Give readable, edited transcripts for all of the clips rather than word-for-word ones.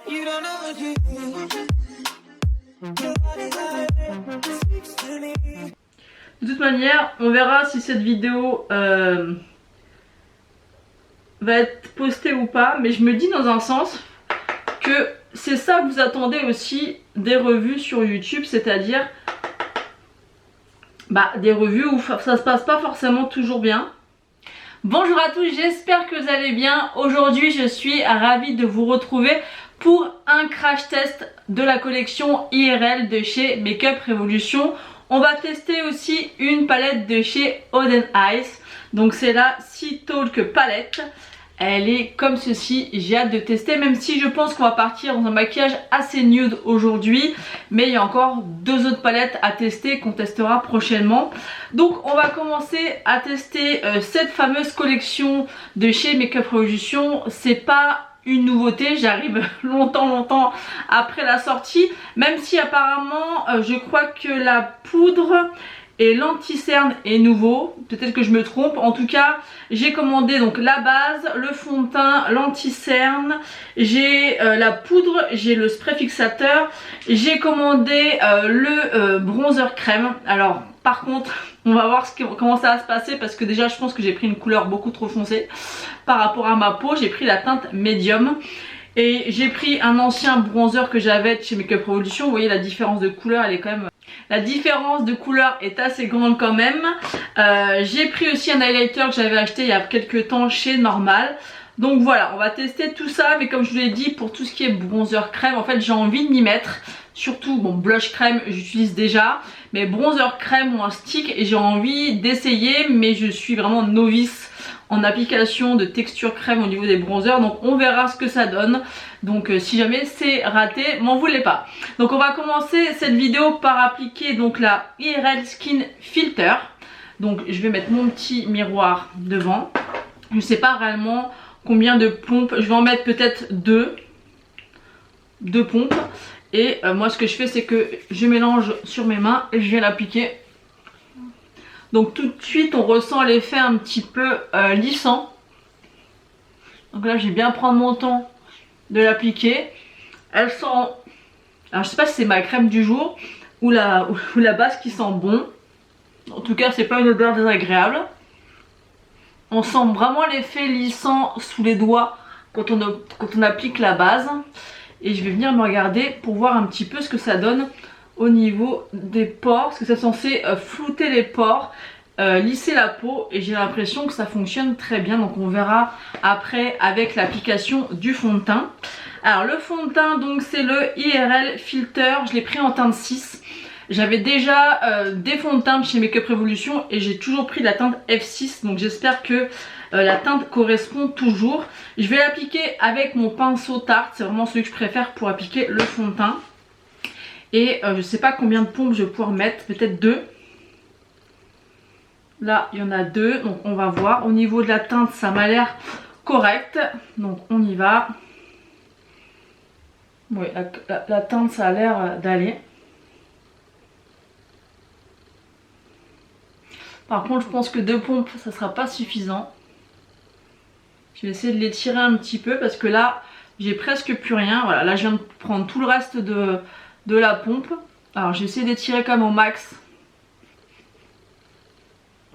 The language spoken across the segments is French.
De toute manière, on verra si cette vidéo va être postée ou pas. Mais je me dis dans un sens que c'est ça que vous attendez aussi des revues sur YouTube. C'est-à-dire des revues où ça se passe pas forcément toujours bien. Bonjour à tous, j'espère que vous allez bien. Aujourd'hui je suis ravie de vous retrouver pour un crash test de la collection IRL de chez Makeup Revolution. On va tester aussi une palette de chez Oden Eyes. Donc c'est la Sea Talk palette. Elle est comme ceci, j'ai hâte de tester, même si je pense qu'on va partir dans un maquillage assez nude aujourd'hui. Mais il y a encore deux autres palettes à tester qu'on testera prochainement. Donc on va commencer à tester cette fameuse collection de chez Makeup Revolution. C'est pas une nouveauté, j'arrive longtemps après la sortie. Même si apparemment je crois que la poudre et l'anti-cerne est nouveau, peut-être que je me trompe. En tout cas j'ai commandé donc la base, le fond de teint, l'anti-cerne, j'ai la poudre, j'ai le spray fixateur, j'ai commandé le bronzer crème. Alors par contre on va voir comment ça va se passer, parce que déjà je pense que j'ai pris une couleur beaucoup trop foncée par rapport à ma peau. J'ai pris la teinte médium et j'ai pris un ancien bronzer que j'avais de chez Makeup Revolution. Vous voyez la différence de couleur, elle est quand même... La différence de couleur est assez grande quand même. J'ai pris aussi un highlighter que j'avais acheté il y a quelques temps chez Normal. Donc voilà, on va tester tout ça. Mais comme je vous l'ai dit, pour tout ce qui est bronzer crème, en fait j'ai envie de m'y mettre. Surtout, bon, blush crème j'utilise déjà, mais bronzer crème ou un stick, et j'ai envie d'essayer. Mais je suis vraiment novice en application de texture crème au niveau des bronzers, donc on verra ce que ça donne. Donc si jamais c'est raté, m'en voulez pas. Donc on va commencer cette vidéo par appliquer donc la IRL Skin Filter. Donc je vais mettre mon petit miroir devant. Je sais pas réellement combien de pompes, je vais en mettre peut-être deux pompes. Et moi ce que je fais, c'est que je mélange sur mes mains et je vais l'appliquer. Donc tout de suite on ressent l'effet un petit peu lissant. Donc là je vais bien prendre mon temps de l'appliquer. Elle sent... Alors je sais pas si c'est ma crème du jour ou la base qui sent bon. En tout cas c'est pas une odeur désagréable. On sent vraiment l'effet lissant sous les doigts quand on applique la base. Et je vais venir me regarder pour voir un petit peu ce que ça donne au niveau des pores, parce que c'est censé flouter les pores, lisser la peau, et j'ai l'impression que ça fonctionne très bien. Donc on verra après avec l'application du fond de teint. Alors le fond de teint, donc c'est le IRL Filter, je l'ai pris en teinte 6. J'avais déjà des fonds de teint chez Makeup Revolution et j'ai toujours pris la teinte F6, donc j'espère que la teinte correspond toujours. Je vais l'appliquer avec mon pinceau Tarte, c'est vraiment celui que je préfère pour appliquer le fond de teint. Et je sais pas combien de pompes je vais pouvoir mettre, peut-être 2. Là il y en a 2, donc on va voir. Au niveau de la teinte ça m'a l'air correct, donc on y va. Oui, la teinte ça a l'air d'aller. Par contre je pense que 2 pompes ça sera pas suffisant. Je vais essayer de l'étirer un petit peu parce que là j'ai presque plus rien. Voilà, là je viens de prendre tout le reste de la pompe. Alors j'ai essayé d'étirer quand même au max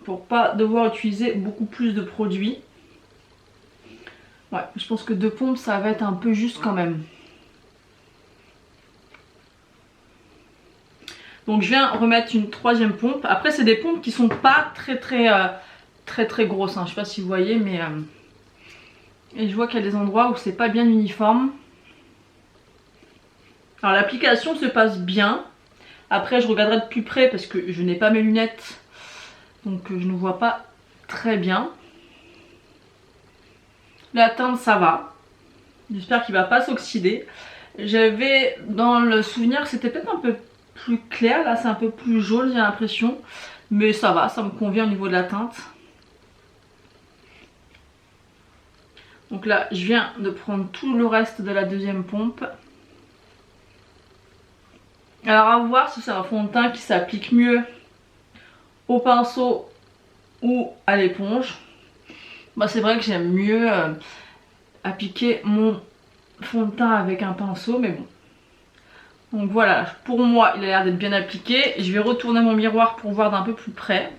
pour pas devoir utiliser beaucoup plus de produits. Ouais, je pense que 2 pompes ça va être un peu juste quand même. Donc je viens remettre une 3e pompe. Après c'est des pompes qui sont pas très grosses, hein. Je sais pas si vous voyez, mais et je vois qu'il y a des endroits où c'est pas bien uniforme. Alors l'application se passe bien. Après je regarderai de plus près parce que je n'ai pas mes lunettes, donc je ne vois pas très bien. La teinte ça va. J'espère qu'il va pas s'oxyder. J'avais dans le souvenir que c'était peut-être un peu plus clair. Là c'est un peu plus jaune, j'ai l'impression. Mais ça va, ça me convient au niveau de la teinte. Donc là je viens de prendre tout le reste de la 2e pompe. Alors à voir si c'est un fond de teint qui s'applique mieux au pinceau ou à l'éponge. Moi c'est vrai que j'aime mieux appliquer mon fond de teint avec un pinceau, mais bon. Donc voilà, pour moi il a l'air d'être bien appliqué. Je vais retourner mon miroir pour voir d'un peu plus près.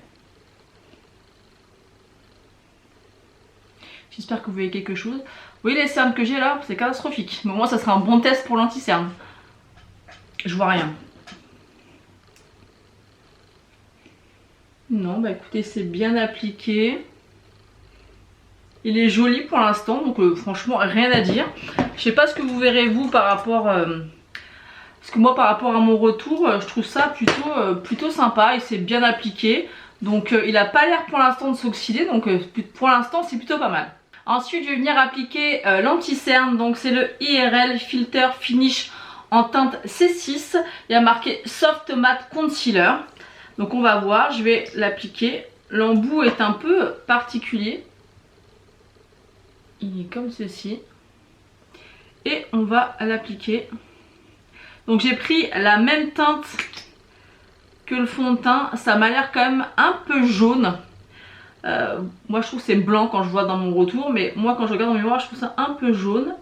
J'espère que vous voyez quelque chose. Vous voyez les cernes que j'ai là, c'est catastrophique. Mais moi ça sera un bon test pour l'anti-cerne. Je vois rien. Non, bah écoutez, c'est bien appliqué. Il est joli pour l'instant, donc franchement rien à dire. Je sais pas ce que vous verrez vous par rapport... parce que moi par rapport à mon retour, je trouve ça plutôt sympa. Il s'est bien appliqué. Donc il n'a pas l'air pour l'instant de s'oxyder, donc pour l'instant c'est plutôt pas mal. Ensuite je vais venir appliquer l'anti-cerne, donc c'est le IRL Filter Finish en teinte C6. Il y a marqué Soft Matte Concealer. Donc on va voir, je vais l'appliquer. L'embout est un peu particulier. Il est comme ceci. Et on va l'appliquer. Donc j'ai pris la même teinte que le fond de teint. Ça m'a l'air quand même un peu jaune. Moi je trouve que c'est blanc quand je vois dans mon retour. Mais moi quand je regarde dans le miroir je trouve ça un peu jaune.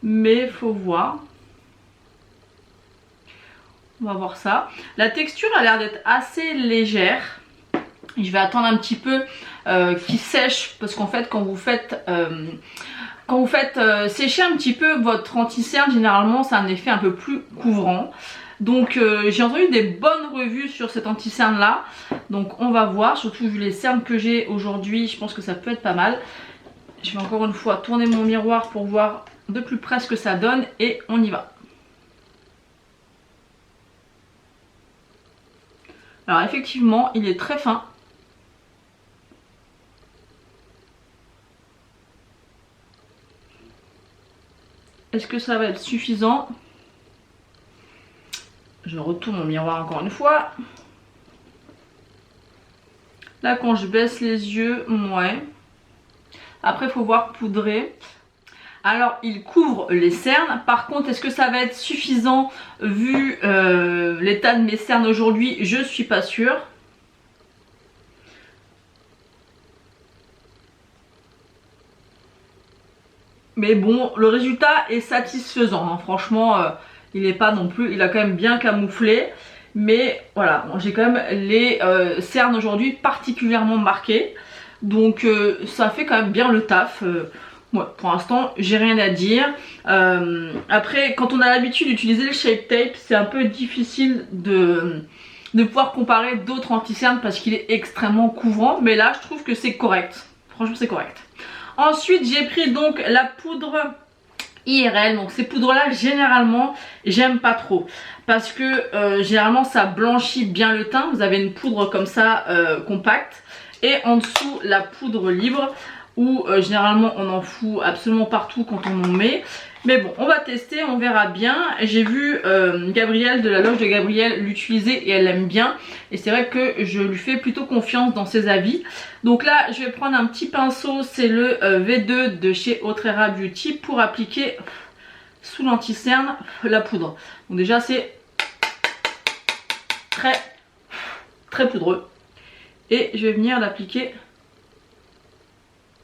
Mais faut voir. On va voir ça. La texture a l'air d'être assez légère. Je vais attendre un petit peu qu'il sèche. Parce qu'en fait quand vous faites sécher un petit peu votre anti-cerne, généralement ça a un effet un peu plus couvrant. Donc j'ai entendu des bonnes revues sur cet anti-cerne là. Donc on va voir, surtout vu les cernes que j'ai aujourd'hui, je pense que ça peut être pas mal. Je vais encore une fois tourner mon miroir pour voir de plus près ce que ça donne et on y va. Alors effectivement il est très fin. Est-ce que ça va être suffisant? Je retourne mon miroir encore une fois. Là quand je baisse les yeux, ouais. Après il faut voir poudrer. Alors il couvre les cernes. Par contre est-ce que ça va être suffisant vu l'état de mes cernes aujourd'hui? Je suis pas sûre. Mais bon, le résultat est satisfaisant, hein. Franchement, il n'est pas non plus, il a quand même bien camouflé. Mais voilà, j'ai quand même les cernes aujourd'hui particulièrement marquées. Donc ça fait quand même bien le taf. Ouais, pour l'instant, j'ai rien à dire. Après, quand on a l'habitude d'utiliser le Shape Tape, c'est un peu difficile de pouvoir comparer d'autres anti-cernes parce qu'il est extrêmement couvrant. Mais là, je trouve que c'est correct. Franchement, c'est correct. Ensuite j'ai pris donc la poudre IRL. Donc ces poudres là généralement j'aime pas trop. Parce que généralement ça blanchit bien le teint. Vous avez une poudre comme ça compacte. Et en dessous la poudre libre. Où généralement on en fout absolument partout quand on en met. Mais bon, on va tester, on verra bien. J'ai vu Gabrielle de la loge de Gabrielle l'utiliser et elle l'aime bien. Et c'est vrai que je lui fais plutôt confiance dans ses avis. Donc là, je vais prendre un petit pinceau, c'est le V2 de chez Autrera Beauty pour appliquer sous l'anti-cerne la poudre. Donc déjà, c'est très poudreux. Et je vais venir l'appliquer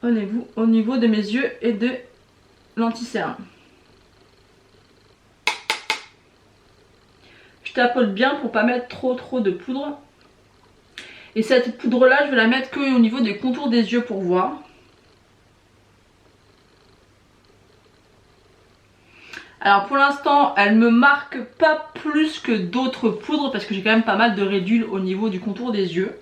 au niveau de mes yeux et de l'anti-cerne. Je tapote bien pour pas mettre trop de poudre. Et cette poudre là je vais la mettre que au niveau des contours des yeux pour voir. Alors pour l'instant elle me marque pas plus que d'autres poudres parce que j'ai quand même pas mal de rédules au niveau du contour des yeux.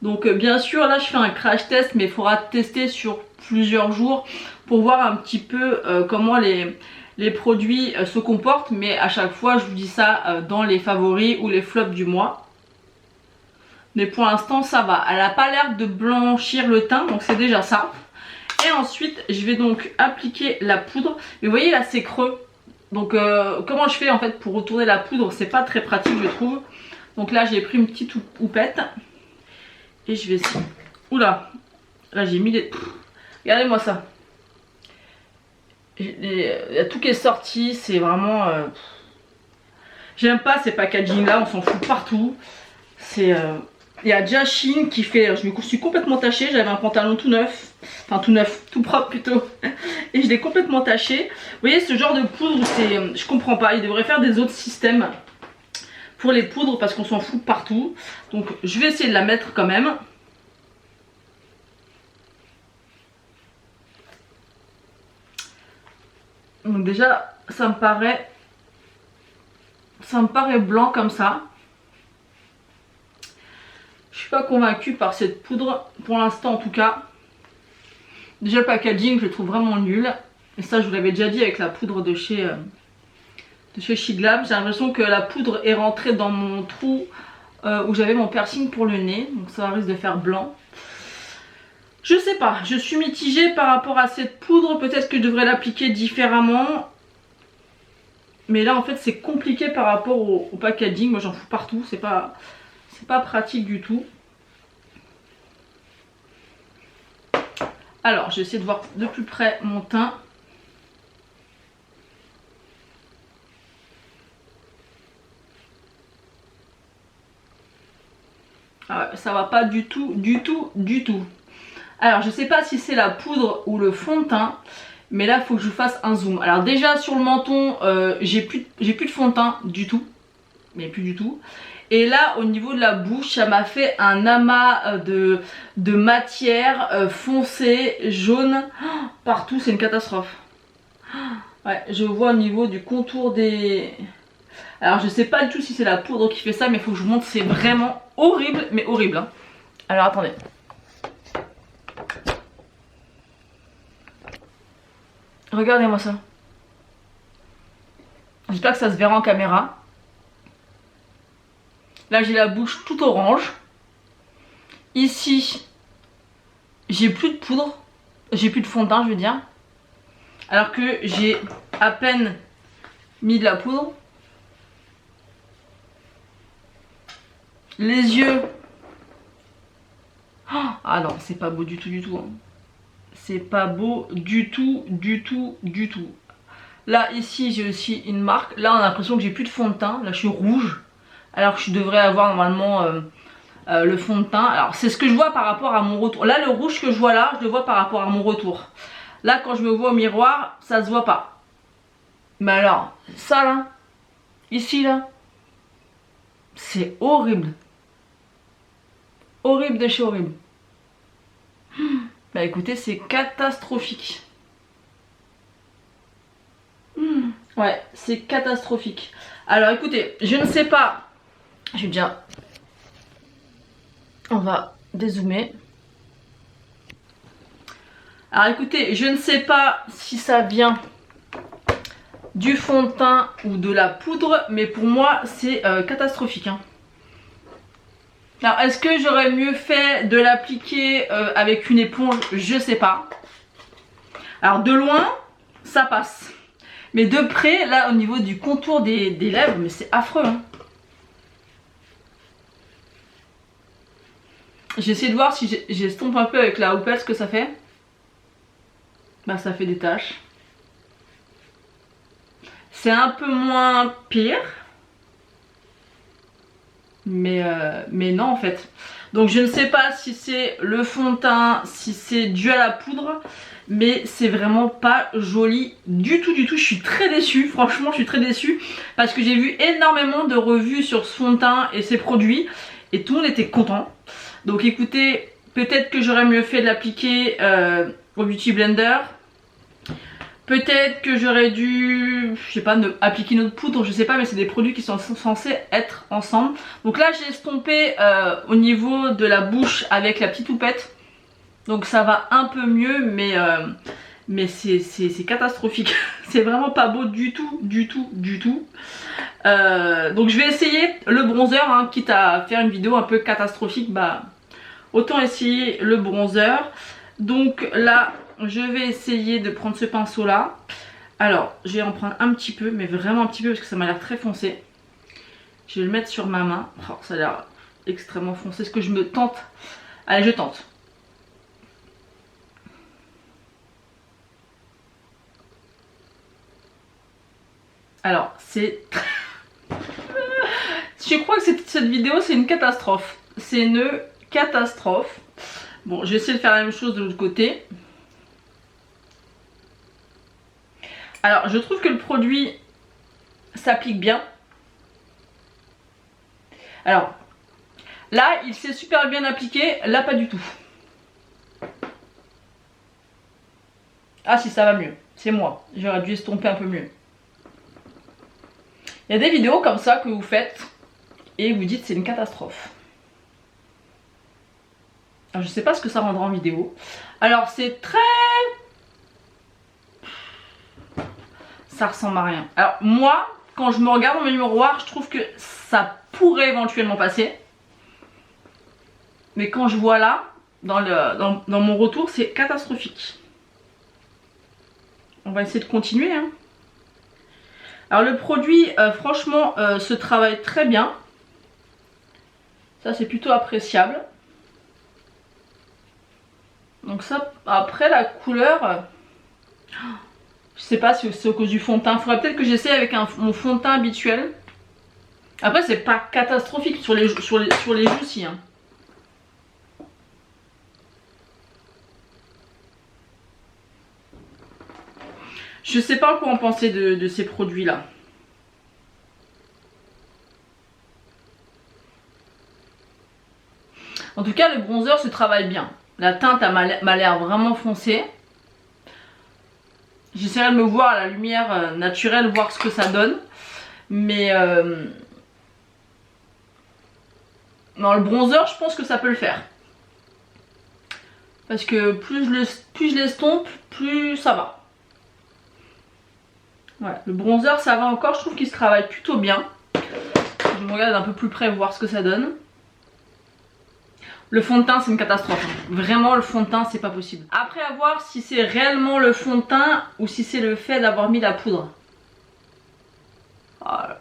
Donc bien sûr là je fais un crash test mais il faudra tester sur plusieurs jours pour voir un petit peu comment les produits se comportent. Mais à chaque fois je vous dis ça dans les favoris ou les flops du mois. Mais pour l'instant ça va, elle n'a pas l'air de blanchir le teint donc c'est déjà ça. Et ensuite je vais donc appliquer la poudre. Mais vous voyez là c'est creux. Donc comment je fais en fait pour retourner la poudre, c'est pas très pratique je trouve. Donc là j'ai pris une petite houppette. Et je vais essayer. Oula, là j'ai mis des... Regardez-moi ça. Il y a tout qui est sorti, c'est vraiment... J'aime pas ces packaging là, on s'en fout partout. C'est... Il y a déjà Shein qui fait... Je me suis complètement tachée, j'avais un pantalon tout neuf. Enfin tout neuf, tout propre plutôt. et je l'ai complètement taché. Vous voyez ce genre de poudre, je comprends pas, il devrait faire des autres systèmes pour les poudres parce qu'on s'en fout partout. Donc je vais essayer de la mettre quand même. Donc déjà ça me paraît blanc comme ça. Je suis pas convaincue par cette poudre pour l'instant en tout cas. Déjà le packaging je le trouve vraiment nul. Et ça je vous l'avais déjà dit avec la poudre de chez Shiglab. J'ai l'impression que la poudre est rentrée dans mon trou où j'avais mon piercing pour le nez. Donc ça risque de faire blanc. Je sais pas, je suis mitigée par rapport à cette poudre. Peut-être que je devrais l'appliquer différemment. Mais là en fait c'est compliqué par rapport au packaging. Moi j'en fous partout, c'est pas pratique du tout. Alors je vais essayer de voir de plus près mon teint. Ah ouais, ça va pas du tout, du tout, du tout. Alors je sais pas si c'est la poudre ou le fond de teint, mais là il faut que je fasse un zoom. Alors déjà sur le menton j'ai plus de fond de teint du tout, mais plus du tout. Et là au niveau de la bouche ça m'a fait un amas de matière foncée, jaune, partout, c'est une catastrophe. Ouais, je vois au niveau du contour des... Alors je sais pas du tout si c'est la poudre qui fait ça, mais il faut que je vous montre, c'est vraiment horrible, mais horrible hein. Alors attendez. Regardez-moi ça. J'espère que ça se verra en caméra. Là j'ai la bouche toute orange. Ici j'ai plus de poudre. J'ai plus de fond de teint je veux dire. Alors que j'ai à peine mis de la poudre. Les yeux. Ah non c'est pas beau du tout du tout hein. C'est pas beau du tout, du tout, du tout. Là, ici, j'ai aussi une marque. Là, on a l'impression que j'ai plus de fond de teint. Là, je suis rouge. Alors que je devrais avoir normalement le fond de teint. Alors, c'est ce que je vois par rapport à mon retour. Là, le rouge que je vois là, je le vois par rapport à mon retour. Là, quand je me vois au miroir, ça se voit pas. Mais alors, ça là, ici là, c'est horrible. Horrible de chez horrible. Bah écoutez, c'est catastrophique. Ouais, c'est catastrophique. Alors écoutez, je ne sais pas. Je vais déjà... On va dézoomer. Alors écoutez, je ne sais pas si ça vient du fond de teint ou de la poudre, mais pour moi c'est catastrophique hein. Alors est-ce que j'aurais mieux fait de l'appliquer avec une éponge? Je sais pas. Alors de loin ça passe, mais de près là au niveau du contour des lèvres, mais c'est affreux hein. J'ai essayé de voir si j'estompe un peu avec la houppette ce que ça fait. Bah ça fait des taches. C'est un peu moins pire. Mais non en fait. Donc je ne sais pas si c'est le fond de teint, si c'est dû à la poudre, mais c'est vraiment pas joli du tout du tout. Je suis très déçue, franchement je suis très déçue, parce que j'ai vu énormément de revues sur ce fond de teint et ses produits et tout le monde était content. Donc écoutez, peut-être que j'aurais mieux fait de l'appliquer au Beauty Blender. Peut-être que j'aurais dû, je sais pas, appliquer une autre poudre, je sais pas, mais c'est des produits qui sont censés être ensemble. Donc là j'ai estompé au niveau de la bouche avec la petite houppette. Donc ça va un peu mieux, mais c'est catastrophique. C'est vraiment pas beau du tout, du tout, du tout. Donc je vais essayer le bronzer, hein, quitte à faire une vidéo un peu catastrophique, bah autant essayer le bronzer. Donc là je vais essayer de prendre ce pinceau là. Alors je vais en prendre un petit peu, mais vraiment un petit peu parce que ça m'a l'air très foncé. Je vais le mettre sur ma main. Oh, ça a l'air extrêmement foncé. Est-ce que je me tente? Allez je tente. Alors c'est... Je crois que cette vidéo c'est une catastrophe. C'est une catastrophe. Bon je vais essayer de faire la même chose de l'autre côté. Alors je trouve que le produit s'applique bien. Alors là il s'est super bien appliqué, là pas du tout. Ah si, ça va mieux, c'est moi, j'aurais dû estomper un peu mieux. Il y a des vidéos comme ça que vous faites et vous dites c'est une catastrophe. Alors je sais pas ce que ça rendra en vidéo. Alors c'est très... ça ressemble à rien. Alors moi, quand je me regarde dans mon miroir, je trouve que ça pourrait éventuellement passer. Mais quand je vois là, dans mon retour, c'est catastrophique. On va essayer de continuer. Hein. Alors le produit, franchement, se travaille très bien. Ça, c'est plutôt appréciable. Donc ça, après la couleur, je sais pas si c'est à cause du fond de teint. Il faudrait peut-être que j'essaie avec mon fond de teint habituel. Après, c'est pas catastrophique sur les joues aussi. Hein. Je sais pas quoi en penser de ces produits là. En tout cas le bronzer se travaille bien. La teinte m'a l'air vraiment foncée. J'essaierai de me voir à la lumière naturelle, voir ce que ça donne. Mais non, le bronzer je pense que ça peut le faire. Parce que plus je l'estompe, plus ça va. Voilà, le bronzer ça va encore, je trouve qu'il se travaille plutôt bien. Je me regarde d'un peu plus près voir ce que ça donne. Le fond de teint c'est une catastrophe. Vraiment le fond de teint c'est pas possible. Après à voir si c'est réellement le fond de teint ou si c'est le fait d'avoir mis la poudre. Voilà.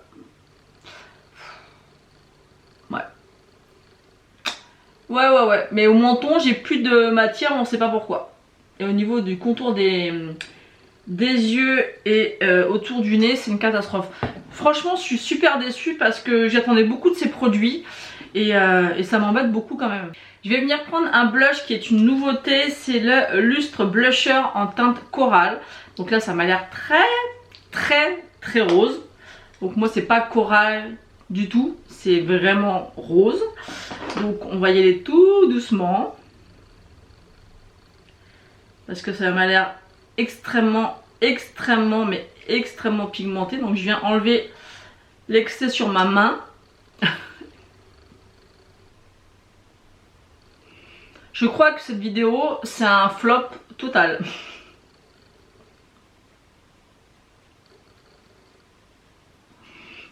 Ouais. Mais au menton j'ai plus de matière, on sait pas pourquoi. Et au niveau du contour des yeux et autour du nez c'est une catastrophe. Franchement je suis super déçue parce que j'attendais beaucoup de ces produits et ça m'embête beaucoup quand même. Je vais venir prendre un blush qui est une nouveauté, c'est le Lustre Blusher en teinte corail. Donc là ça m'a l'air très rose. Donc moi c'est pas corail du tout, c'est vraiment rose. Donc on va y aller tout doucement. Parce que ça m'a l'air extrêmement pigmenté. Donc je viens enlever l'excès sur ma main. Je crois que cette vidéo c'est un flop total.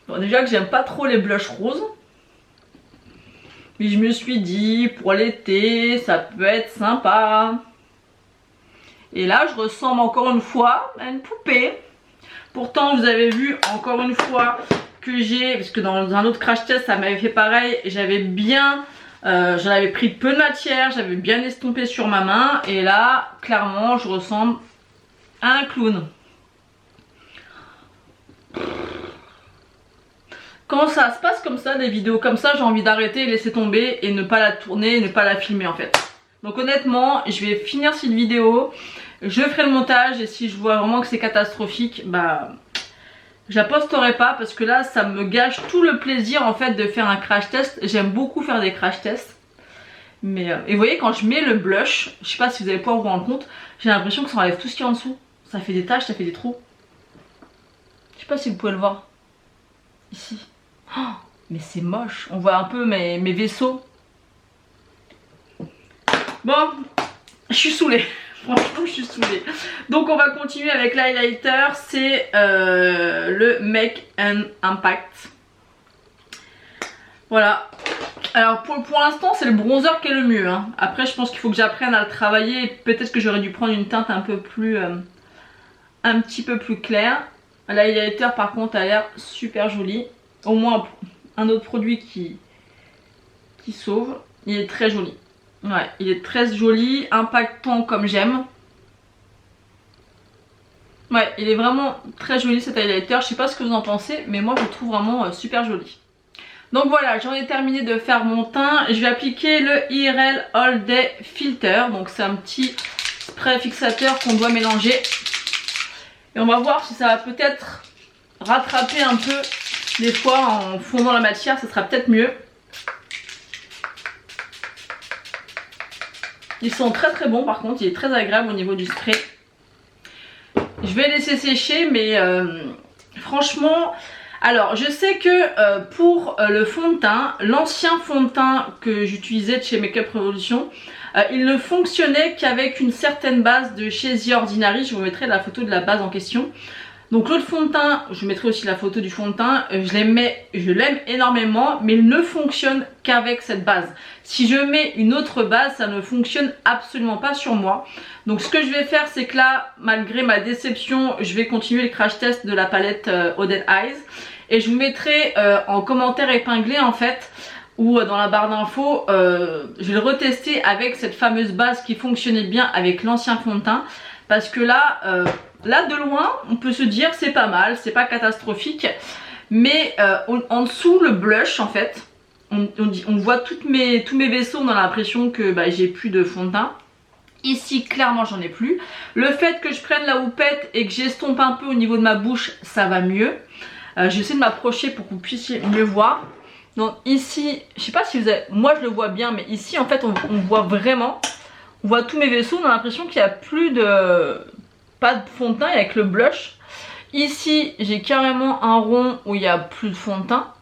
Bon, déjà que j'aime pas trop les blushs roses. Mais je me suis dit pour l'été ça peut être sympa. Et là je ressemble encore une fois à une poupée. Pourtant vous avez vu encore une fois que j'ai, parce que dans un autre crash test ça m'avait fait pareil, j'avais bien, j'en avais pris peu de matière, j'avais bien estompé sur ma main. Et là clairement je ressemble à un clown. Quand ça se passe comme ça, des vidéos comme ça, j'ai envie d'arrêter, laisser tomber et ne pas la tourner, et ne pas la filmer en fait. Donc honnêtement, je vais finir cette vidéo, je ferai le montage et si je vois vraiment que c'est catastrophique, bah je la posterai pas parce que là ça me gâche tout le plaisir en fait de faire un crash test. J'aime beaucoup faire des crash tests. Mais et vous voyez quand je mets le blush, je sais pas si vous allez pouvoir vous rendre compte, j'ai l'impression que ça enlève tout ce qui est en dessous. Ça fait des taches, ça fait des trous. Je sais pas si vous pouvez le voir. Ici. Oh, mais c'est moche, on voit un peu mes vaisseaux. Bon, je suis saoulée. Franchement je suis saoulée. Donc on va continuer avec l'highlighter. C'est le Make an Impact. Voilà. Alors pour l'instant c'est le bronzer qui est le mieux hein. Après je pense qu'il faut que j'apprenne à le travailler. Peut-être que j'aurais dû prendre une teinte un peu plus un petit peu plus claire. L'highlighter par contre a l'air super joli. Au moins un autre produit qui sauve. Il est très joli. Ouais, il est très joli, impactant comme j'aime. Ouais, il est vraiment très joli cet highlighter. Je sais pas ce que vous en pensez, mais moi je le trouve vraiment super joli. Donc voilà, j'en ai terminé de faire mon teint. Je vais appliquer le IRL All Day Filter. Donc c'est un petit spray fixateur qu'on doit mélanger. Et on va voir si ça va peut-être rattraper un peu. Des fois en fondant la matière, ça sera peut-être mieux. Ils sont très très bons par contre, il est très agréable au niveau du spray. Je vais laisser sécher mais franchement... Alors je sais que pour le fond de teint, l'ancien fond de teint que j'utilisais de chez Makeup Revolution, il ne fonctionnait qu'avec une certaine base de chez The Ordinary. Je vous mettrai la photo de la base en question. Donc l'autre fond de teint, je vous mettrai aussi la photo du fond de teint, je l'aime énormément, mais il ne fonctionne qu'avec cette base. Si je mets une autre base, ça ne fonctionne absolument pas sur moi. Donc ce que je vais faire, c'est que là, malgré ma déception, je vais continuer le crash test de la palette Oden Eyes. Et je vous mettrai en commentaire épinglé en fait, ou dans la barre d'infos, je vais le retester avec cette fameuse base qui fonctionnait bien avec l'ancien fond de teint. Parce que là... Là de loin on peut se dire c'est pas mal, c'est pas catastrophique. Mais en dessous le blush en fait, on voit tous mes vaisseaux, on a l'impression que j'ai plus de fond de teint. Ici clairement j'en ai plus. Le fait que je prenne la houppette et que j'estompe un peu au niveau de ma bouche, ça va mieux. J'essaie de m'approcher pour que vous puissiez mieux voir. Donc ici, je sais pas si vous avez... Moi je le vois bien, mais ici en fait on voit vraiment, on voit tous mes vaisseaux, on a l'impression qu'il n'y a plus de... Pas de fond de teint avec le blush. Ici j'ai carrément un rond où il n'y a plus de fond de teint.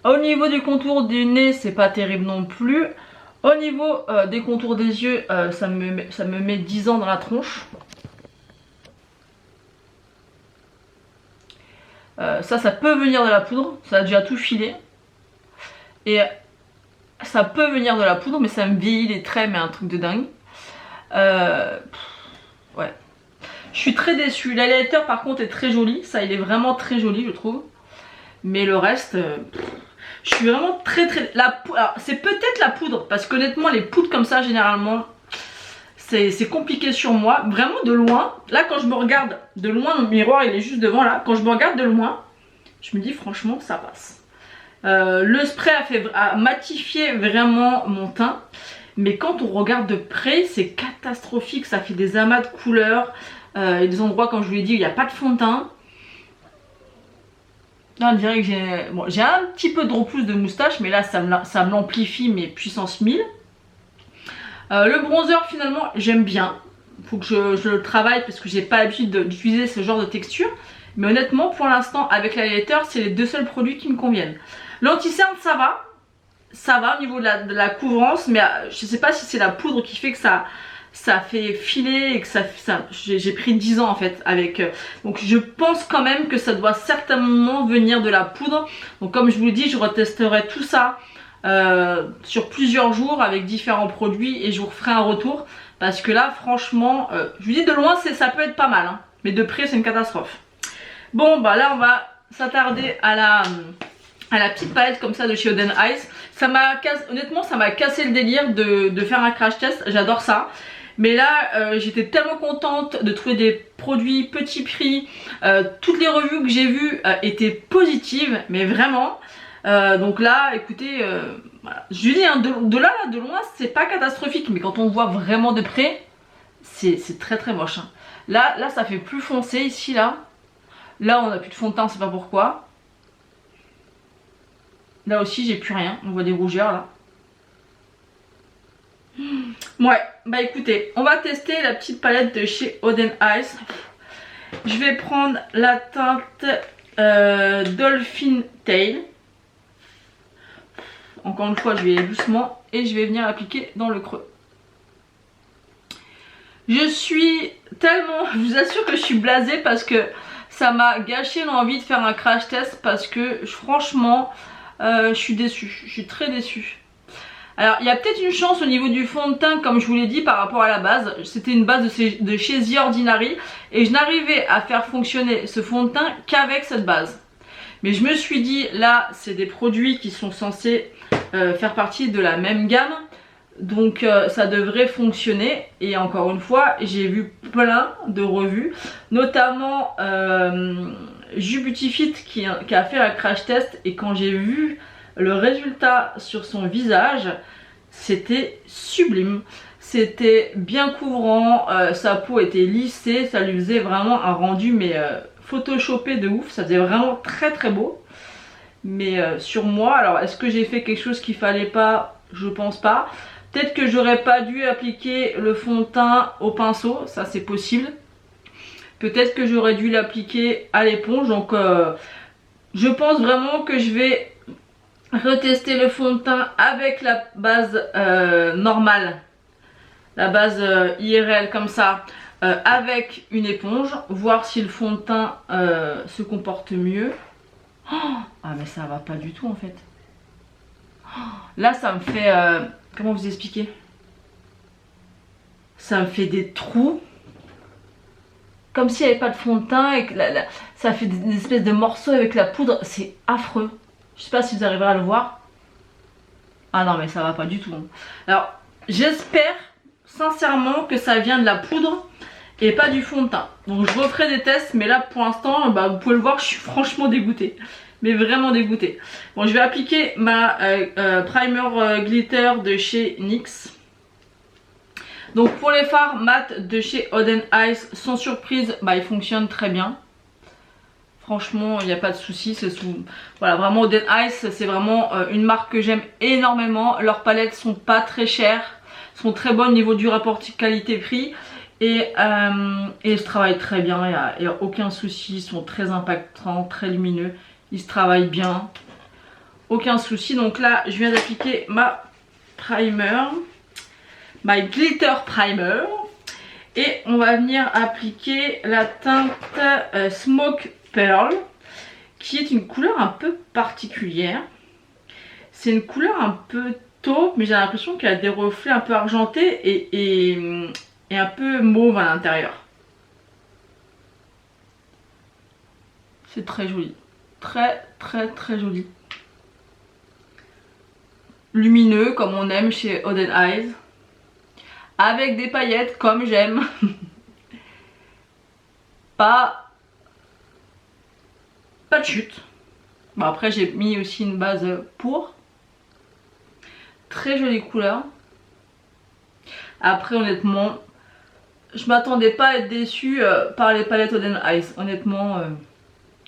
Au niveau du contour du nez c'est pas terrible non plus. Au niveau des contours des yeux ça me met 10 ans dans la tronche. Ça peut venir de la poudre, ça a déjà tout filé. Et ça peut venir de la poudre mais ça me vieillit les traits mais un truc de dingue. Ouais. Je suis très déçue. L'highlighter par contre est très joli. Ça il est vraiment très joli je trouve. Mais le reste... je suis vraiment très... Alors c'est peut-être la poudre. Parce qu'honnêtement les poudres comme ça généralement... C'est compliqué sur moi. Vraiment de loin. Là quand je me regarde de loin, mon miroir il est juste devant là. Quand je me regarde de loin, je me dis franchement ça passe. Le spray a matifié vraiment mon teint. Mais quand on regarde de près, c'est catastrophique. Ça fait des amas de couleurs. Il y a des endroits, comme je vous l'ai dit, où il n'y a pas de fond de teint. Là, on dirait que j'ai... Bon, j'ai un petit peu de plus de moustache, mais là, ça me l'amplifie, mais puissance 1000. Le bronzer, finalement, j'aime bien. Il faut que je le travaille parce que j'ai pas l'habitude d'utiliser ce genre de texture. Mais honnêtement, pour l'instant, avec l'highlighter, c'est les deux seuls produits qui me conviennent. L'anti-cerne, ça va. Ça va au niveau de la couvrance, mais je sais pas si c'est la poudre qui fait que ça fait filer et que j'ai pris 10 ans en fait avec. Donc je pense quand même que ça doit certainement venir de la poudre. Donc comme je vous le dis, je retesterai tout ça sur plusieurs jours avec différents produits et je vous referai un retour. Parce que là franchement, je vous dis de loin ça peut être pas mal, hein, mais de près c'est une catastrophe. Bon bah là on va s'attarder à la petite palette comme ça de chez Oden Eyes. Honnêtement ça m'a cassé le délire de faire un crash test, j'adore ça. Mais là j'étais tellement contente de trouver des produits petit prix. Toutes les revues que j'ai vues étaient positives, mais vraiment. Donc là écoutez, voilà. Je dis hein, de loin c'est pas catastrophique, mais quand on voit vraiment de près, c'est très très moche, hein. Là ça fait plus foncé ici là. Là on a plus de fond de teint, on sait pas pourquoi. Là aussi j'ai plus rien, on voit des rougeurs là. Ouais, bah écoutez, on va tester la petite palette de chez Oden Eyes. Je vais prendre la teinte Dolphin Tail. Encore une fois je vais y aller doucement et je vais venir l'appliquer dans le creux. Je suis tellement, je vous assure que je suis blasée parce que ça m'a gâché l'envie de faire un crash test parce que franchement... je suis déçue, je suis très déçue. Alors il y a peut-être une chance au niveau du fond de teint comme je vous l'ai dit par rapport à la base. C'était une base de chez The Ordinary et je n'arrivais à faire fonctionner ce fond de teint qu'avec cette base. Mais je me suis dit là c'est des produits qui sont censés faire partie de la même gamme. Donc ça devrait fonctionner. Et encore une fois j'ai vu plein de revues, notamment Jubutifit qui a fait un crash test. Et quand j'ai vu le résultat sur son visage, c'était sublime. C'était bien couvrant, sa peau était lissée, ça lui faisait vraiment un rendu mais photoshopé de ouf, ça faisait vraiment très très beau. Mais sur moi, alors est-ce que j'ai fait quelque chose qu'il fallait pas? Je pense pas. Peut-être que j'aurais pas dû appliquer le fond de teint au pinceau, ça c'est possible. Peut-être que j'aurais dû l'appliquer à l'éponge, donc je pense vraiment que je vais retester le fond de teint avec la base normale, la base IRL comme ça, avec une éponge, voir si le fond de teint se comporte mieux. Oh, ah mais ça va pas du tout en fait. Oh, là ça me fait, comment vous expliquer? Ça me fait des trous. Comme s'il n'y avait pas de fond de teint et que ça fait des espèces de morceaux avec la poudre. C'est affreux. Je sais pas si vous arriverez à le voir. Ah non mais ça va pas du tout. Alors j'espère sincèrement que ça vient de la poudre et pas du fond de teint. Donc je referai des tests, mais là pour l'instant vous pouvez le voir, je suis franchement dégoûtée. Mais vraiment dégoûtée. Bon, je vais appliquer ma primer glitter de chez NYX. Donc pour les fards mat de chez Oden Eyes, sans surprise, ils fonctionnent très bien. Franchement, il n'y a pas de souci. Voilà, vraiment Oden Eyes, c'est vraiment une marque que j'aime énormément. Leurs palettes sont pas très chères, sont très bonnes au niveau du rapport qualité-prix. Et ils se travaillent très bien, il n'y a aucun souci. Ils sont très impactants, très lumineux. Ils se travaillent bien. Aucun souci. Donc là, je viens d'appliquer ma primer. My Glitter Primer. Et on va venir appliquer la teinte Smoke Pearl, qui est une couleur un peu particulière. C'est une couleur un peu taupe, mais j'ai l'impression qu'elle a des reflets un peu argentés et un peu mauve à l'intérieur. C'est très joli. Très très très joli. Lumineux comme on aime chez Oden Eyes. Avec des paillettes comme j'aime. Pas de chute. Bon, après j'ai mis aussi une base pour. Très jolie couleur. Après honnêtement, je m'attendais pas à être déçue par les palettes Oden Eyes. Honnêtement,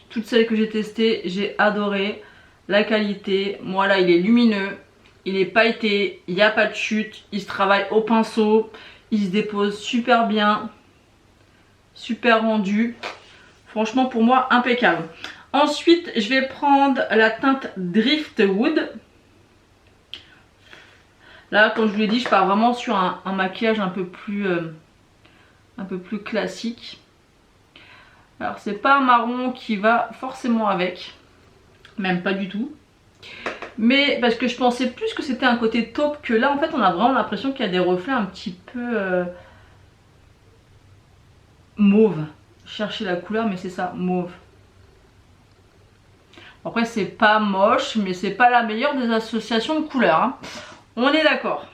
toutes celles que j'ai testées, j'ai adoré la qualité. Moi là il est lumineux. Il est pailleté, il n'y a pas de chute, il se travaille au pinceau, il se dépose super bien, super rendu. Franchement pour moi impeccable. Ensuite je vais prendre la teinte Driftwood. Là comme je vous l'ai dit, je pars vraiment sur un maquillage un peu plus classique. Alors c'est pas un marron qui va forcément avec, même pas du tout. Mais parce que je pensais plus que c'était un côté taupe, que là en fait on a vraiment l'impression qu'il y a des reflets un petit peu mauve. Chercher la couleur mais c'est ça, mauve. Après c'est pas moche mais c'est pas la meilleure des associations de couleurs hein. On est d'accord.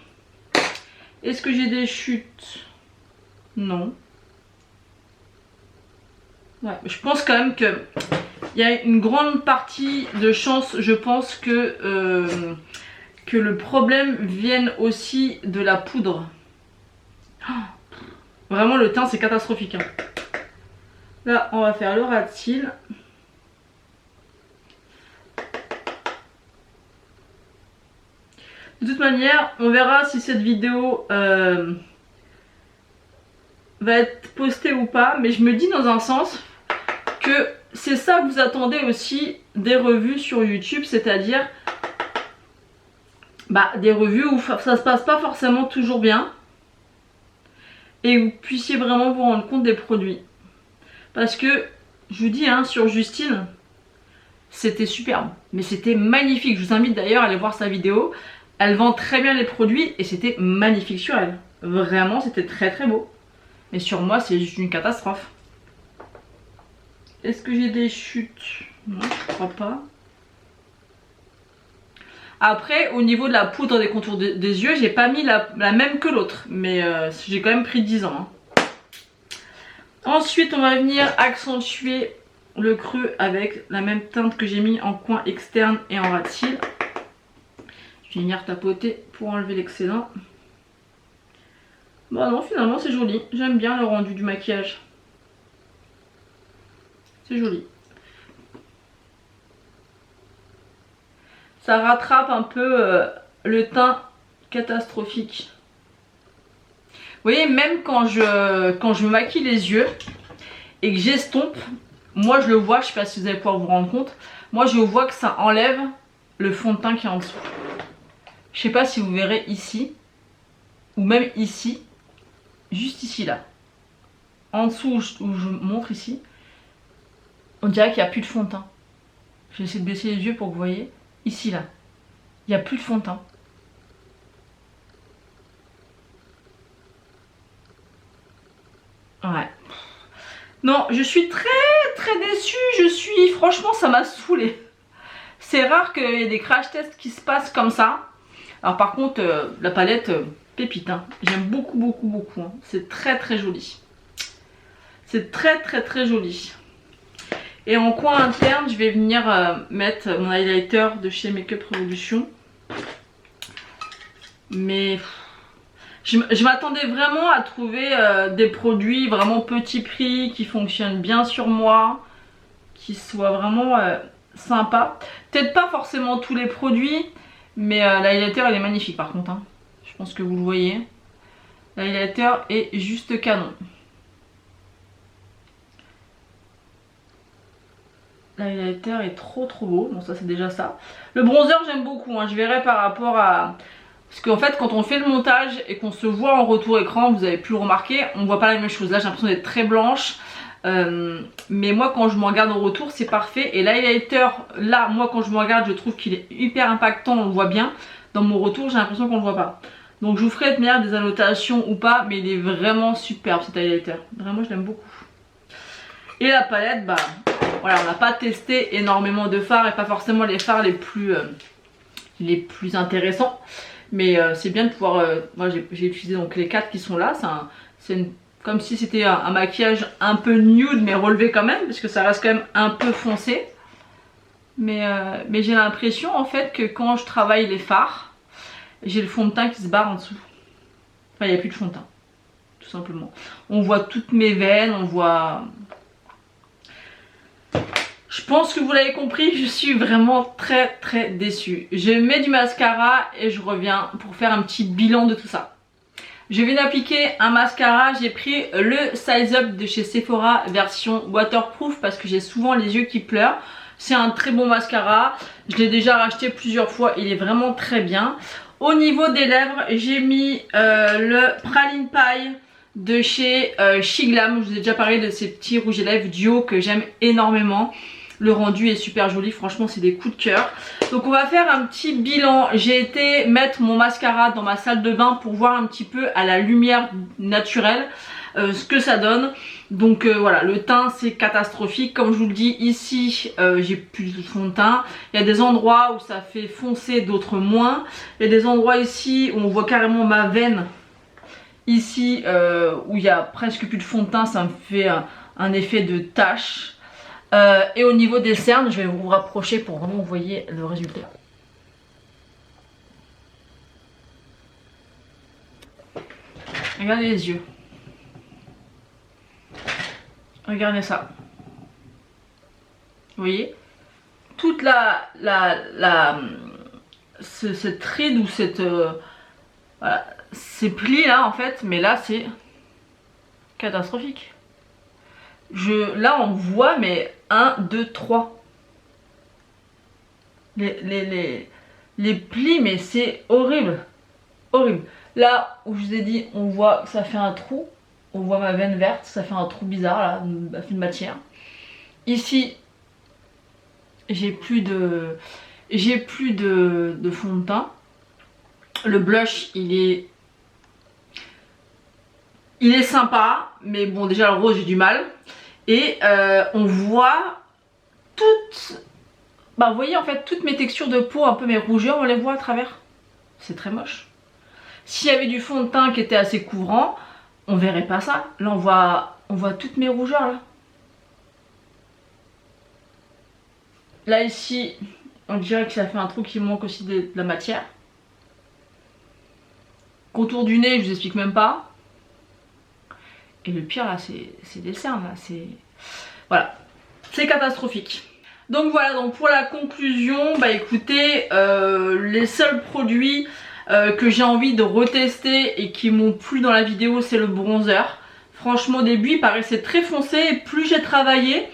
Est-ce que j'ai des chutes? Non. Ouais, je pense quand même que il y a une grande partie de chance, je pense que le problème vienne aussi de la poudre. Oh, vraiment le teint c'est catastrophique. Hein. Là on va faire le ras de cils. De toute manière on verra si cette vidéo va être postée ou pas. Mais je me dis dans un sens que c'est ça que vous attendez aussi des revues sur YouTube, c'est-à-dire des revues où ça se passe pas forcément toujours bien et où vous puissiez vraiment vous rendre compte des produits. Parce que je vous dis hein, sur Justine, c'était superbe, mais c'était magnifique. Je vous invite d'ailleurs à aller voir sa vidéo. Elle vend très bien les produits et c'était magnifique sur elle. Vraiment, c'était très très beau. Mais sur moi, c'est juste une catastrophe. Est-ce que j'ai des chutes? Non, je crois pas. Après, au niveau de la poudre des contours des yeux, j'ai pas mis la même que l'autre. Mais j'ai quand même pris 10 ans. Hein. Ensuite, on va venir accentuer le creux avec la même teinte que j'ai mis en coin externe et en ras de cils. Je vais venir tapoter pour enlever l'excédent. Bon non, finalement c'est joli. J'aime bien le rendu du maquillage. C'est joli. Ça rattrape un peu le teint catastrophique. Vous voyez, même quand je me maquille les yeux et que j'estompe, moi je le vois, je sais pas si vous allez pouvoir vous rendre compte, moi je vois que ça enlève le fond de teint qui est en dessous. Je sais pas si vous verrez ici, ou même ici, juste ici là. En dessous où je montre ici, on dirait qu'il n'y a plus de fond de teint. Je vais essayer de baisser les yeux pour que vous voyez. Ici là, il n'y a plus de fond de teint. Ouais. Non, je suis très déçue. Franchement, ça m'a saoulée. C'est rare qu'il y ait des crash tests qui se passent comme ça. Alors par contre, la palette, pépite. Hein. J'aime beaucoup. Hein. C'est très joli. C'est très joli. Et en coin interne, je vais venir mettre mon highlighter de chez Makeup Revolution. Mais je m'attendais vraiment à trouver des produits vraiment petit prix, qui fonctionnent bien sur moi, qui soient vraiment sympas. Peut-être pas forcément tous les produits, mais l'highlighter il est magnifique par contre. Hein. Je pense que vous le voyez. L'highlighter est juste canon. L'highlighter est trop beau. Bon, ça c'est déjà ça. Le bronzer j'aime beaucoup. Hein. Je verrai par rapport à... Parce qu'en fait quand on fait le montage et qu'on se voit en retour écran, vous avez pu le remarquer, on voit pas la même chose. Là j'ai l'impression d'être très blanche. Mais moi quand je me regarde en retour c'est parfait. Et l'highlighter là, moi quand je me regarde je trouve qu'il est hyper impactant, on le voit bien. Dans mon retour j'ai l'impression qu'on le voit pas. Donc je vous ferai de manière des annotations ou pas. Mais il est vraiment superbe cet highlighter. Vraiment je l'aime beaucoup. Et la palette, bah voilà, on n'a pas testé énormément de fards et pas forcément les fards les plus intéressants. Mais c'est bien de pouvoir... moi j'ai utilisé donc les 4 qui sont là. C'est comme si c'était un maquillage un peu nude mais relevé quand même. Parce que ça reste quand même un peu foncé. Mais j'ai l'impression en fait que quand je travaille les fards, j'ai le fond de teint qui se barre en dessous. Enfin il n'y a plus de fond de teint. Tout simplement. On voit toutes mes veines, on voit... Je pense que vous l'avez compris, je suis vraiment très déçue. Je mets du mascara et je reviens pour faire un petit bilan de tout ça. Je viens d'appliquer un mascara, j'ai pris le Size Up de chez Sephora version waterproof parce que j'ai souvent les yeux qui pleurent. C'est un très bon mascara, je l'ai déjà racheté plusieurs fois, il est vraiment très bien. Au niveau des lèvres, j'ai mis le Praline Pie de chez Shiglam. Je vous ai déjà parlé de ces petits rouges à lèvres duo que j'aime énormément. Le rendu est super joli, franchement c'est des coups de cœur. Donc on va faire un petit bilan. J'ai été mettre mon mascara dans ma salle de bain pour voir un petit peu à la lumière naturelle ce que ça donne. Donc voilà, le teint c'est catastrophique. Comme je vous le dis, ici j'ai plus de fond de teint. Il y a des endroits où ça fait foncer, d'autres moins. Il y a des endroits ici où on voit carrément ma veine. Ici où il y a presque plus de fond de teint, ça me fait un effet de tache. Et au niveau des cernes, je vais vous rapprocher pour vraiment vous voyez le résultat. Regardez les yeux. Regardez ça. Vous voyez? Toute cette ride ou cette... voilà, ces plis là en fait, mais là c'est catastrophique. Là on voit mais 1, 2, 3 les plis, mais c'est horrible. Là où je vous ai dit on voit que ça fait un trou, on voit ma veine verte, ça fait un trou bizarre là, une matière. Ici j'ai plus de fond de teint. Le blush il est sympa, mais bon déjà le rose j'ai du mal. Et on voit toutes... Bah vous voyez en fait toutes mes textures de peau, un peu mes rougeurs, on les voit à travers. C'est très moche. S'il y avait du fond de teint qui était assez couvrant, on verrait pas ça. Là on voit toutes mes rougeurs là. Là ici, on dirait que ça fait un trou qui manque aussi de la matière. Contour du nez, je vous explique même pas. Et le pire là c'est des cernes là, c'est... Voilà, c'est catastrophique. Donc voilà, donc pour la conclusion, bah écoutez, les seuls produits que j'ai envie de retester et qui m'ont plu dans la vidéo, c'est le bronzer. Franchement au début il paraissait très foncé et plus j'ai travaillé,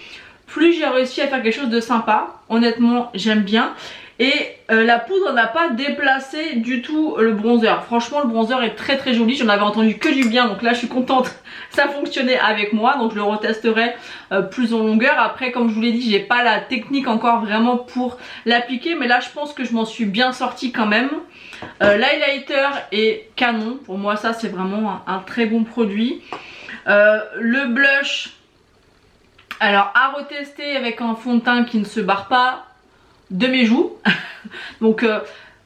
plus j'ai réussi à faire quelque chose de sympa. Honnêtement j'aime bien. Et la poudre n'a pas déplacé du tout le bronzer. Franchement le bronzer est très très joli, j'en avais entendu que du bien, donc là je suis contente, ça fonctionnait avec moi, donc je le retesterai plus en longueur. Après comme je vous l'ai dit, j'ai pas la technique encore vraiment pour l'appliquer, mais là je pense que je m'en suis bien sortie quand même. L'highlighter est canon, pour moi ça c'est vraiment un très bon produit. Le blush, alors à retester avec un fond de teint qui ne se barre pas de mes joues. Donc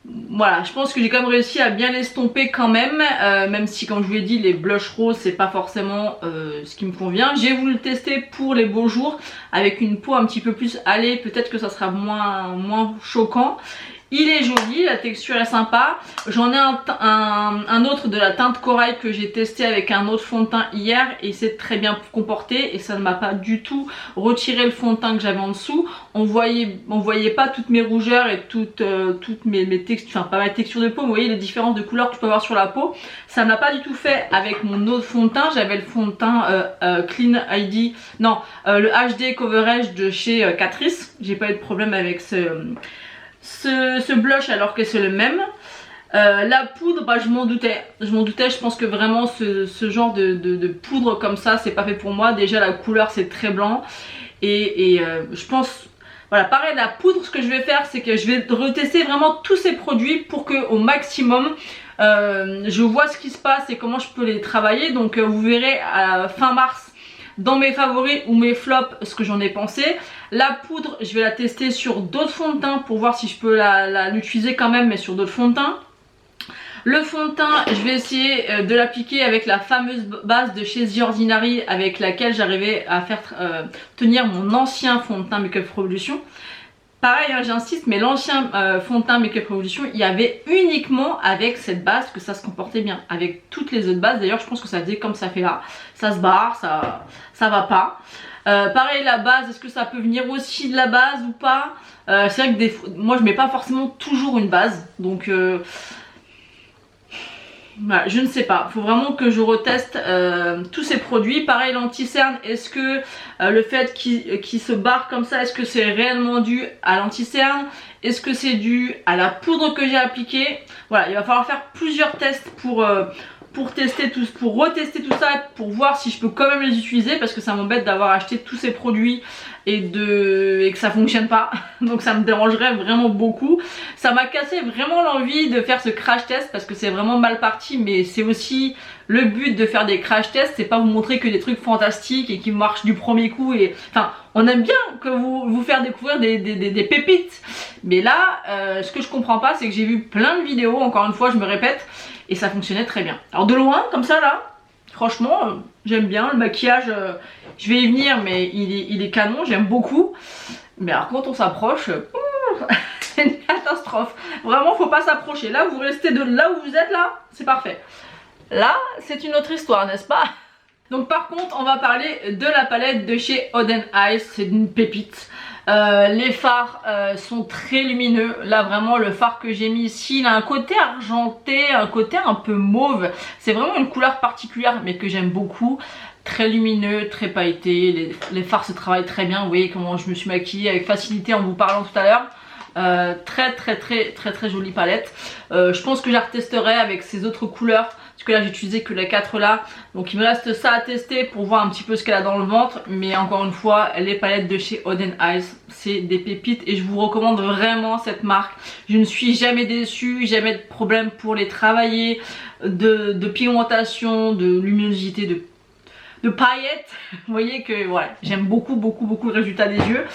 voilà, je pense que j'ai quand même réussi à bien l'estomper quand même, même si comme je vous l'ai dit les blushs roses c'est pas forcément ce qui me convient. J'ai voulu le tester pour les beaux jours avec une peau un petit peu plus hâlée, peut-être que ça sera moins choquant. Il est joli, la texture est sympa. J'en ai un autre de la teinte corail que j'ai testé avec un autre fond de teint hier et c'est très bien comporté et ça ne m'a pas du tout retiré le fond de teint que j'avais en dessous. On voyait pas toutes mes rougeurs et toutes mes textures, enfin pas ma texture de peau, mais vous voyez les différences de couleurs que tu peux avoir sur la peau. Ça ne l'a pas du tout fait avec mon autre fond de teint. J'avais le fond de teint Clean ID, non, le HD Coverage de chez Catrice. J'ai pas eu de problème avec ce blush alors que c'est le même. La poudre, bah, je m'en doutais, je pense que vraiment ce genre de poudre comme ça c'est pas fait pour moi. Déjà la couleur c'est très blanc et je pense, voilà, pareil la poudre, ce que je vais faire c'est que je vais retester vraiment tous ces produits pour que au maximum je vois ce qui se passe et comment je peux les travailler. Donc vous verrez à fin mars dans mes favoris ou mes flops ce que j'en ai pensé. La poudre je vais la tester sur d'autres fonds de teint pour voir si je peux l'utiliser quand même, mais sur d'autres fonds de teint. Le fond de teint je vais essayer de l'appliquer avec la fameuse base de chez The Ordinary avec laquelle j'arrivais à faire tenir mon ancien fond de teint Make Up Revolution. Pareil hein, j'insiste, mais l'ancien fond de teint Make Up Revolution, il y avait uniquement avec cette base que ça se comportait bien. Avec toutes les autres bases, d'ailleurs je pense que ça faisait comme ça fait là. Ça se barre, ça va pas. Pareil la base, est-ce que ça peut venir aussi de la base ou pas? C'est vrai que moi je mets pas forcément toujours une base. Donc voilà, je ne sais pas, faut vraiment que je reteste tous ces produits. Pareil l'anti-cerne, est-ce que le fait qu'il se barre comme ça, est-ce que c'est réellement dû à l'anti-cerne? Est-ce que c'est dû à la poudre que j'ai appliquée? Voilà, il va falloir faire plusieurs tests pour retester tout ça, pour voir si je peux quand même les utiliser, parce que ça m'embête d'avoir acheté tous ces produits et que ça fonctionne pas. Donc ça me dérangerait vraiment beaucoup. Ça m'a cassé vraiment l'envie de faire ce crash test parce que c'est vraiment mal parti, mais c'est aussi le but de faire des crash tests, c'est pas vous montrer que des trucs fantastiques et qui marchent du premier coup. Et enfin on aime bien que vous faire découvrir des pépites, mais là ce que je comprends pas c'est que j'ai vu plein de vidéos, encore une fois je me répète, et ça fonctionnait très bien. Alors de loin comme ça là, franchement j'aime bien le maquillage, je vais y venir, mais il est canon, j'aime beaucoup. Mais alors quand on s'approche, c'est une catastrophe. Vraiment faut pas s'approcher. Là vous restez de là où vous êtes là, c'est parfait. Là c'est une autre histoire, n'est-ce pas? Donc par contre on va parler de la palette de chez Oden Eyes, c'est une pépite. Les fards sont très lumineux. Là vraiment le fard que j'ai mis ici, il a un côté argenté, un côté un peu mauve. C'est vraiment une couleur particulière mais que j'aime beaucoup. Très lumineux, très pailleté, les fards se travaillent très bien. Vous voyez comment je me suis maquillée avec facilité en vous parlant tout à l'heure. Très jolie palette. Je pense que je la retesterai avec ces autres couleurs, parce que là j'ai utilisé que les 4 là, donc il me reste ça à tester pour voir un petit peu ce qu'elle a dans le ventre. Mais encore une fois, les palettes de chez Oden Eyes, c'est des pépites et je vous recommande vraiment cette marque. Je ne suis jamais déçue, jamais de problème pour les travailler, de pigmentation, de luminosité, de paillettes. Vous voyez que voilà, j'aime beaucoup le résultat des yeux.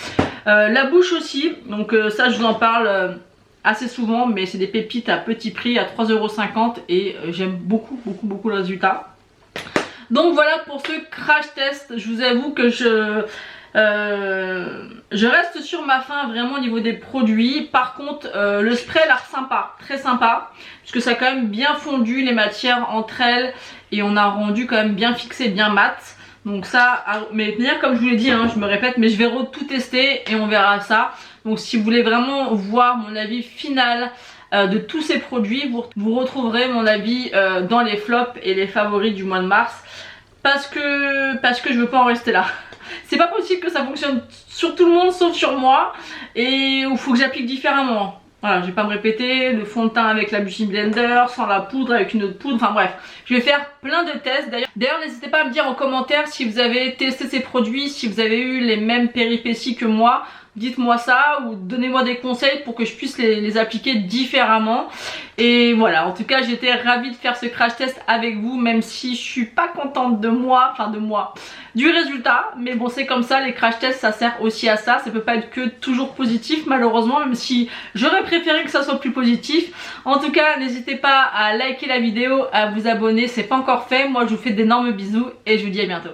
La bouche aussi, donc ça je vous en parle assez souvent, mais c'est des pépites à petit prix, à 3,50 € et j'aime beaucoup le résultat. Donc voilà pour ce crash test. Je vous avoue que Je reste sur ma faim vraiment au niveau des produits. Par contre le spray a l'air sympa, très sympa, puisque ça a quand même bien fondu les matières entre elles et on a rendu quand même bien fixé, bien mat. Donc ça, mais comme je vous l'ai dit, hein, je me répète, mais je vais tout tester et on verra ça. Donc si vous voulez vraiment voir mon avis final de tous ces produits, vous retrouverez mon avis dans les flops et les favoris du mois de mars, parce que je veux pas en rester là. C'est pas possible que ça fonctionne sur tout le monde sauf sur moi, et il faut que j'applique différemment. Voilà, je vais pas me répéter, le fond de teint avec la Beauty Blender, sans la poudre, avec une autre poudre, enfin bref. Je vais faire plein de tests. D'ailleurs, n'hésitez pas à me dire en commentaire si vous avez testé ces produits, si vous avez eu les mêmes péripéties que moi. Dites-moi ça ou donnez-moi des conseils pour que je puisse les appliquer différemment. Et voilà, en tout cas j'étais ravie de faire ce crash test avec vous, même si je suis pas contente de moi, du résultat. Mais bon, c'est comme ça, les crash tests ça sert aussi à ça. Ça peut pas être que toujours positif malheureusement, même si j'aurais préféré que ça soit plus positif. En tout cas, n'hésitez pas à liker la vidéo, à vous abonner, c'est pas encore fait. Moi je vous fais d'énormes bisous et je vous dis à bientôt.